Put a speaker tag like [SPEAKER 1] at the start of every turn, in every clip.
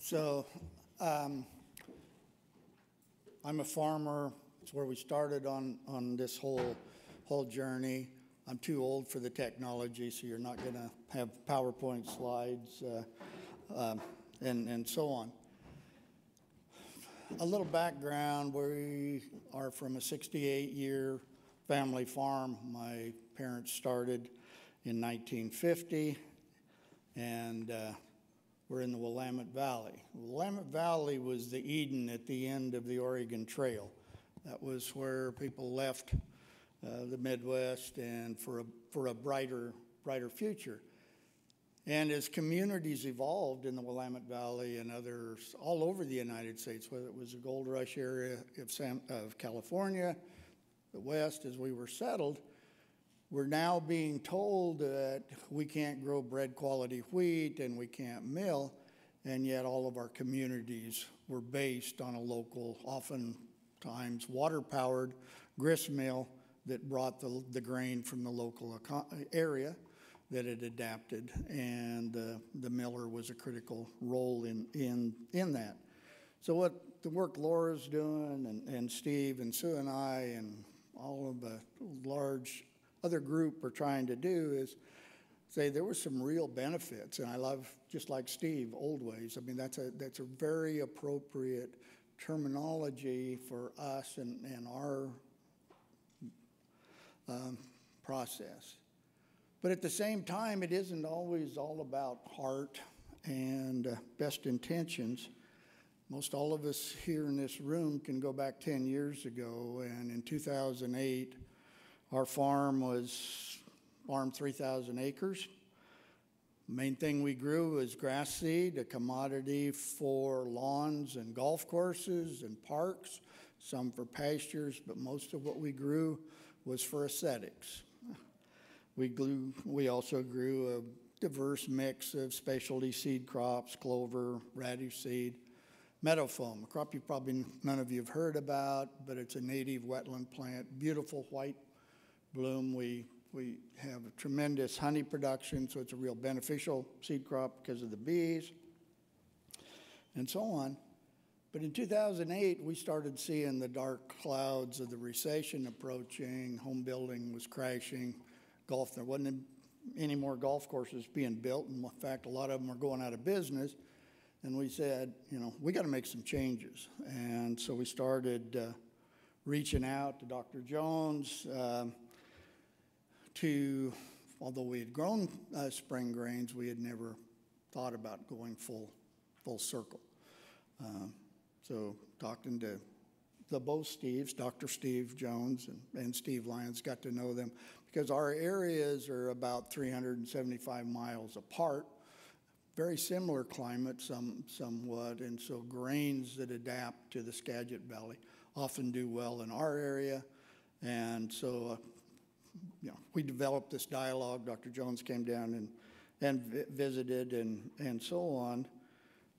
[SPEAKER 1] So I'm a farmer. It's where we started on this whole journey. I'm too old for the technology, so you're not going to have PowerPoint slides and so on. A little background, we are from a 68-year family farm. My parents started in 1950, and we're in the Willamette Valley. Willamette Valley was the Eden at the end of the Oregon Trail. That was where people left the Midwest and for a brighter future. And as communities evolved in the Willamette Valley and others all over the United States, whether it was the gold rush area of California, the West, as we were settled, we're now being told that we can't grow bread quality wheat and we can't mill, and yet all of our communities were based on a local, oftentimes water-powered grist mill that brought the grain from the local area that it adapted, and the miller was a critical role in that. So what the work Laura's doing and Steve and Sue and I and all of the large other group are trying to do is say there were some real benefits, and I love, just like Steve, Oldways. I mean, that's a very appropriate terminology for us and our process. But at the same time, it isn't always all about heart and best intentions. Most all of us here in this room can go back 10 years ago, and in 2008, our farm was 3,000 acres. The main thing we grew was grass seed, a commodity for lawns and golf courses and parks, some for pastures, but most of what we grew was for aesthetics. We also grew a diverse mix of specialty seed crops, clover, radish seed, meadowfoam, a crop none of you have heard about, but it's a native wetland plant, beautiful white bloom. We have a tremendous honey production, so it's a real beneficial seed crop because of the bees and so on. But in 2008, we started seeing the dark clouds of the recession approaching. Home building was crashing. There wasn't any more golf courses being built. In fact, a lot of them were going out of business. And we said, we got to make some changes. And so we started reaching out to Dr. Jones although we had grown spring grains, we had never thought about going full circle. So talking to both Steves, Dr. Steve Jones and Steve Lyons, got to know them because our areas are about 375 miles apart, very similar climate somewhat, and so grains that adapt to the Skagit Valley often do well in our area. And so we developed this dialogue. Dr. Jones came down and visited and so on.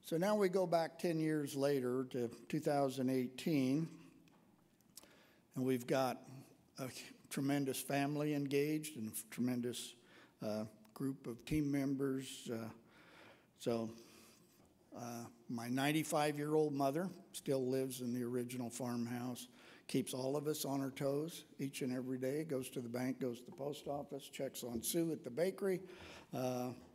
[SPEAKER 1] So now we go back 10 years later to 2018, and we've got a tremendous family engaged and a tremendous group of team members. My 95-year-old mother still lives in the original farmhouse, keeps all of us on our toes each and every day, goes to the bank, goes to the post office, checks on Sue at the bakery,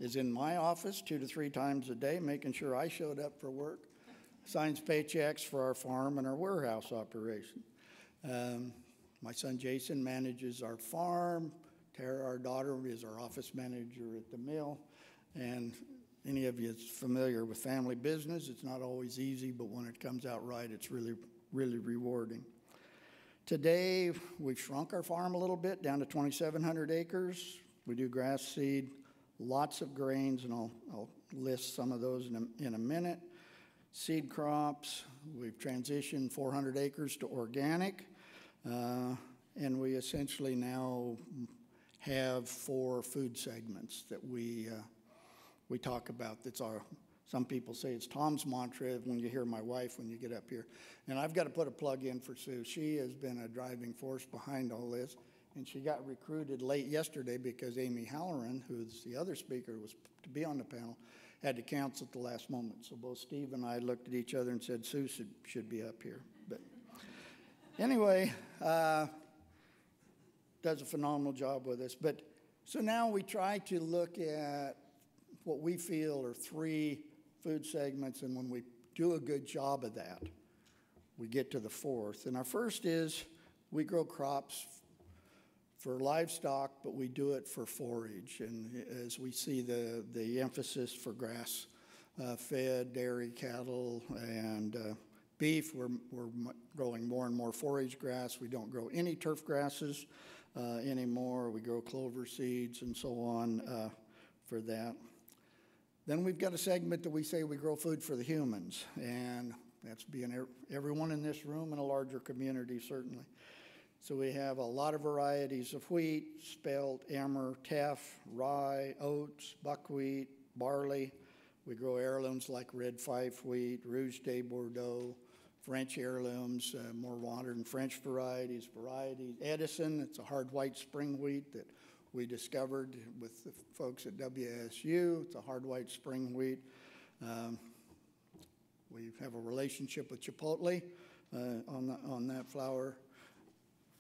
[SPEAKER 1] is in my office 2 to 3 times a day, making sure I showed up for work, signs paychecks for our farm and our warehouse operation. My son Jason manages our farm. Terroir, our daughter, is our office manager at the mill. And any of you that's familiar with family business, it's not always easy, but when it comes out right, it's really, really rewarding. Today, we've shrunk our farm a little bit, down to 2,700 acres. We do grass seed, lots of grains, and I'll list some of those in a minute. Seed crops, we've transitioned 400 acres to organic, and we essentially now have 4 food segments that we talk about. Some people say it's Tom's mantra when you hear my wife when you get up here. And I've got to put a plug in for Sue. She has been a driving force behind all this. And she got recruited late yesterday because Amy Halloran, who's the other speaker, was to be on the panel, had to cancel at the last moment. So both Steve and I looked at each other and said, Sue should be up here. But anyway, does a phenomenal job with us. But so now we try to look at what we feel are 3 food segments, and when we do a good job of that, we get to the 4th. And our first is we grow crops for livestock, but we do it for forage. And as we see the emphasis for grass fed dairy cattle and beef, we're growing more and more forage grass. We don't grow any turf grasses anymore. We grow clover seeds and so on for that. Then we've got a segment that we say we grow food for the humans, and that's being everyone in this room and a larger community, certainly. So we have a lot of varieties of wheat: spelt, emmer, teff, rye, oats, buckwheat, barley. We grow heirlooms like red fife wheat, rouge de Bordeaux, French heirlooms, more modern French varieties. Edison, it's a hard white spring wheat that we discovered with the folks at WSU. It's a hard white spring wheat. We have a relationship with Chipotle on that flour.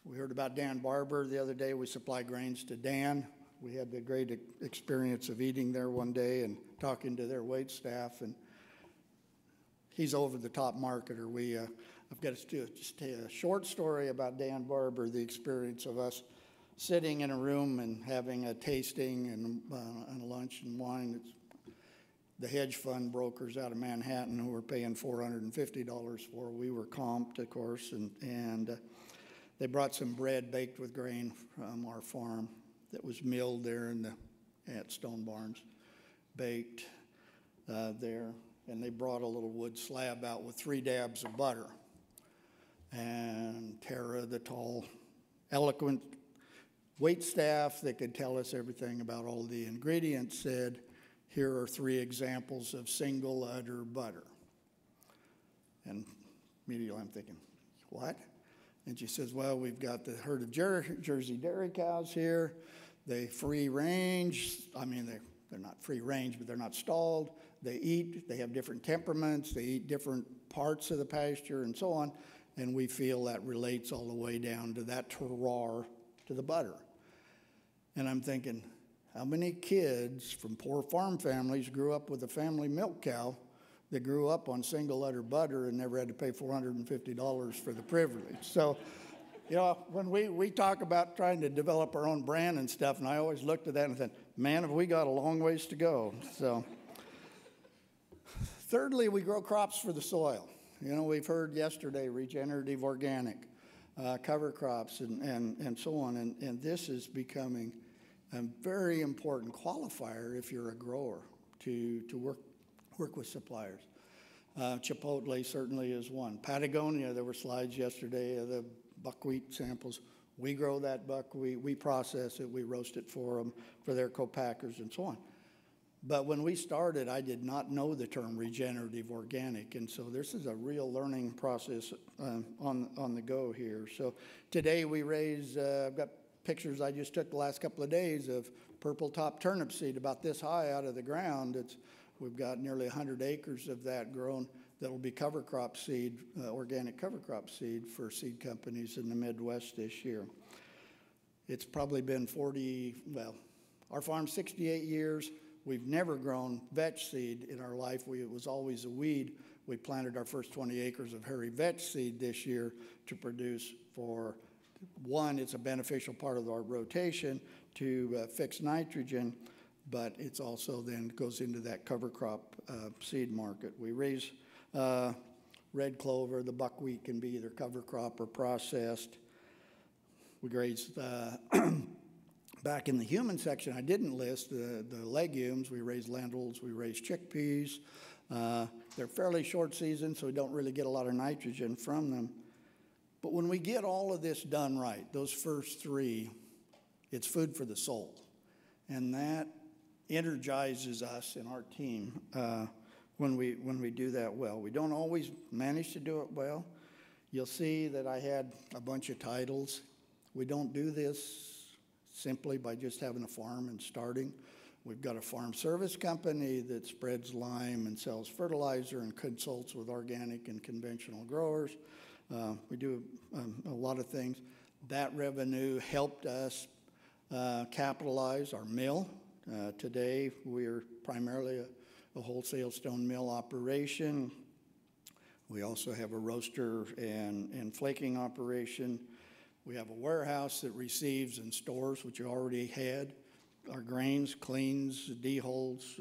[SPEAKER 1] We heard about Dan Barber the other day. We supply grains to Dan. We had the great experience of eating there one day and talking to their wait staff, and he's over-the-top marketer. I've got to just tell you a short story about Dan Barber, the experience of us sitting in a room and having a tasting and a lunch and wine. It's the hedge fund brokers out of Manhattan who were paying $450 for. We were comped, of course, and they brought some bread baked with grain from our farm that was milled there at Stone Barns, baked there. And they brought a little wood slab out with 3 dabs of butter. And Tara, the tall, eloquent wait staff that could tell us everything about all the ingredients, said, here are 3 examples of single udder butter. And immediately I'm thinking, what? And she says, well, we've got the herd of Jersey dairy cows here. They free range. I mean, they're not free range, but they're not stalled. They eat. They have different temperaments. They eat different parts of the pasture and so on. And we feel that relates all the way down to that terroir, to the butter. And I'm thinking, how many kids from poor farm families grew up with a family milk cow that grew up on single udder butter and never had to pay $450 for the privilege? So, you know, when we talk about trying to develop our own brand and stuff, and I always looked at that and said, man, have we got a long ways to go. So, thirdly, we grow crops for the soil. You know, we've heard yesterday regenerative organic, cover crops, and so on. And this is becoming a very important qualifier if you're a grower to work with suppliers. Chipotle certainly is one. Patagonia, there were slides yesterday of the buckwheat samples. We grow that buckwheat, we process it, we roast it for them, for their co-packers and so on. But when we started, I did not know the term regenerative organic, and so this is a real learning process on the go here. So today we raise, I've got pictures I just took the last couple of days of purple top turnip seed about this high out of the ground. We've got nearly 100 acres of that grown that will be cover crop seed, organic cover crop seed for seed companies in the Midwest this year. It's probably been our farm's 68 years. We've never grown vetch seed in our life. It was always a weed. We planted our first 20 acres of hairy vetch seed this year to produce for, one, it's a beneficial part of our rotation to fix nitrogen, but it's also then goes into that cover crop seed market. We raise red clover. The buckwheat can be either cover crop or processed. We raise back in the human section, I didn't list the legumes. We raise lentils, we raise chickpeas. They're fairly short season, so we don't really get a lot of nitrogen from them. But when we get all of this done right, those first 3, it's food for the soul. And that energizes us in our team when we do that well. We don't always manage to do it well. You'll see that I had a bunch of titles. We don't do this simply by just having a farm and starting. We've got a farm service company that spreads lime and sells fertilizer and consults with organic and conventional growers. We do a lot of things. That revenue helped us capitalize our mill. Today, we're primarily a wholesale stone mill operation. We also have a roaster and flaking operation. We have a warehouse that receives and stores, which you already had, our grains, cleans, deholds,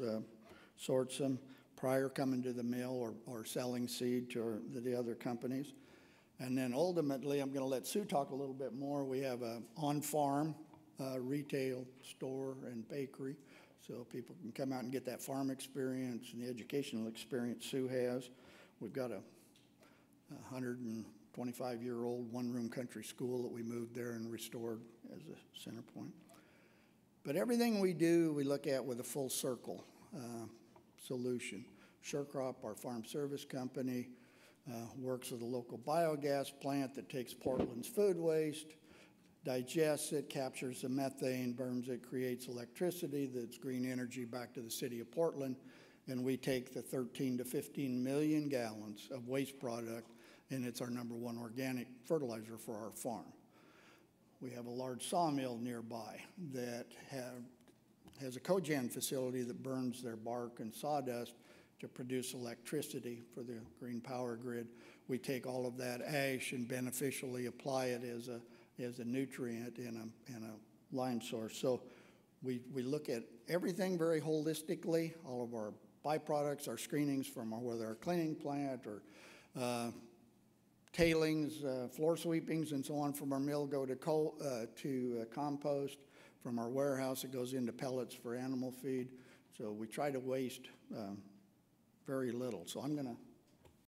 [SPEAKER 1] sorts them prior coming to the mill or selling seed to the other companies. And then ultimately, I'm going to let Sue talk a little bit more. We have an on-farm retail store and bakery, so people can come out and get that farm experience and the educational experience Sue has. We've got a 125-year-old one-room country school that we moved there and restored as a center point. But everything we do, we look at with a full circle solution. Surecrop, our farm service company, works with a local biogas plant that takes Portland's food waste, digests it, captures the methane, burns it, creates electricity that's green energy back to the city of Portland, and we take the 13 to 15 million gallons of waste product, and it's our #1 organic fertilizer for our farm. We have a large sawmill nearby that has a cogen facility that burns their bark and sawdust to produce electricity for the green power grid. We take all of that ash and beneficially apply it as a nutrient in a lime source. So we look at everything very holistically. All of our byproducts, our screenings from whether our cleaning plant or tailings, floor sweepings, and so on from our mill go to compost. From our warehouse, it goes into pellets for animal feed. So we try to waste very little. So I'm going to